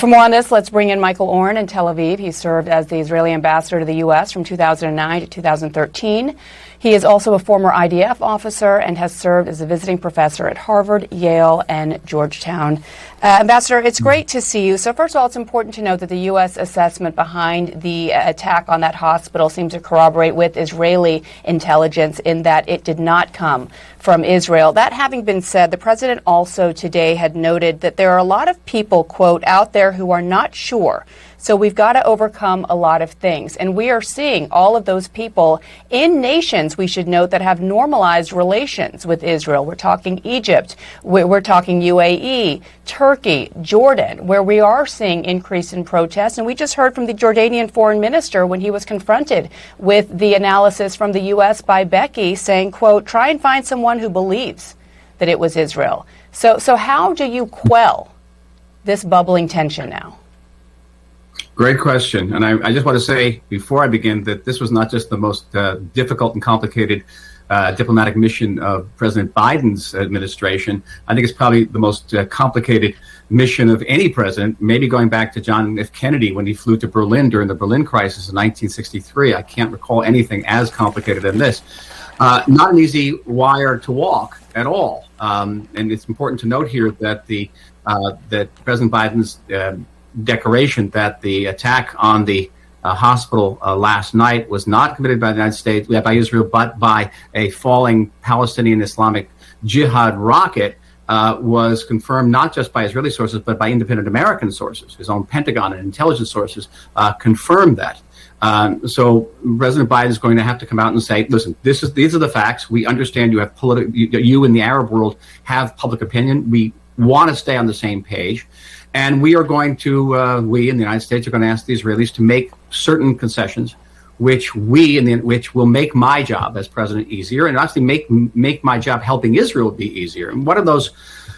For more on this, let's bring in Michael Oren in Tel Aviv. He served as the Israeli ambassador to the U.S. from 2009 to 2013. He is also a former IDF officer and has served as a visiting professor at Harvard, Yale, and Georgetown. Ambassador, it's great to see you. So first of all, it's important to note that the U.S. assessment behind the attack on that hospital seems to corroborate with Israeli intelligence in that it did not come from Israel. That having been said, the president also today had noted that there are a lot of people, quote, out there who are not sure. So we've got to overcome a lot of things. And we are seeing all of those people in nations, we should note, that have normalized relations with Israel. We're talking Egypt. We're talking UAE, Turkey, Jordan, where we are seeing increase in protests. And we just heard from the Jordanian foreign minister when he was confronted with the analysis from the U.S. by Becky saying, quote, try and find someone who believes that it was Israel. So how do you quell this bubbling tension now? Great question. And I just want to say before I begin that this was not just the most difficult and complicated diplomatic mission of President Biden's administration. I think it's probably the most complicated mission of any president, maybe going back to John F. Kennedy when he flew to Berlin during the Berlin crisis in 1963. I can't recall anything as complicated than this. Not an easy wire to walk at all. And it's important to note here that that President Biden's declaration that the attack on the hospital last night was not committed by the United States, by Israel, but by a falling Palestinian Islamic Jihad rocket was confirmed not just by Israeli sources, but by independent American sources. His own Pentagon and intelligence sources confirmed that. So President Biden is going to have to come out and say, listen, these are the facts. We understand you have you in the Arab world have public opinion. We want to stay on the same page. And we are going to, we in the United States are going to ask the Israelis to make certain concessions, which will make my job as president easier, and actually make my job helping Israel be easier. And what are those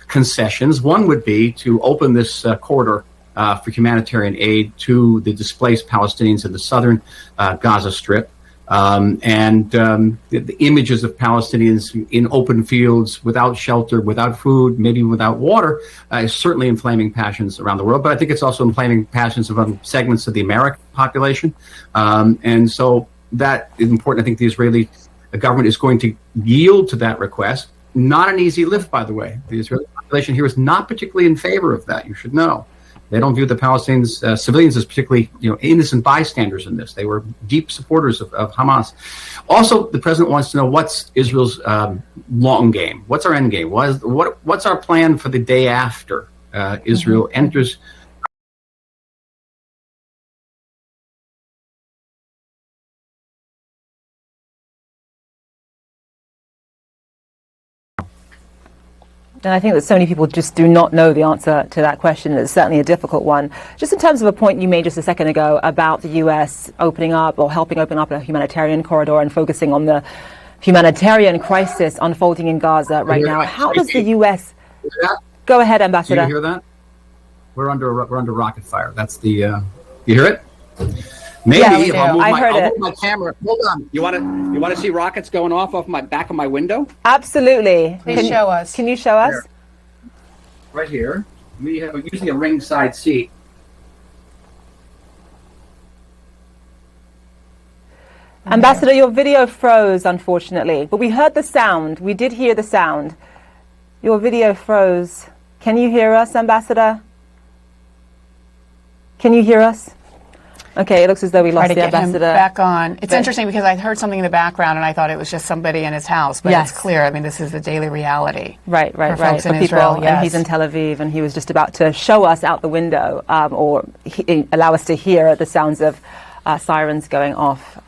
concessions? One would be to open this corridor for humanitarian aid to the displaced Palestinians in the southern Gaza Strip. The images of Palestinians in open fields, without shelter, without food, maybe without water, is certainly inflaming passions around the world. But I think it's also inflaming passions of segments of the American population. And so that is important. I think the Israeli government is going to yield to that request. Not an easy lift, by the way. The Israeli population here is not particularly in favor of that. You should know. They don't view the Palestinians, civilians, as particularly, innocent bystanders in this. They were deep supporters of Hamas. Also, the president wants to know what's Israel's long game. What's our end game? What's our plan for the day after Israel enters? And I think that so many people just do not know the answer to that question. It's certainly a difficult one. Just in terms of a point you made just a second ago about the U.S. opening up or helping open up a humanitarian corridor and focusing on the humanitarian crisis unfolding in Gaza right now. How does the U.S. Go ahead, Ambassador. Do you hear that? We're under rocket fire. That's the. You hear it? Maybe if I'll move my camera. Hold on. You want to see rockets going off my back of my window? Absolutely. Please show us. Can you show us? Here. Right here. We have usually a ringside seat. Ambassador, your video froze, unfortunately, but we heard the sound. We did hear the sound. Your video froze. Can you hear us, Ambassador? Can you hear us? Okay, it looks as though we lost the ambassador. Back on. It's interesting because I heard something in the background and I thought it was just somebody in his house, but it's clear. I mean, this is the daily reality. Right. For folks in people, Israel, yes. And he's in Tel Aviv, and he was just about to show us out the window, or allow us to hear the sounds of sirens going off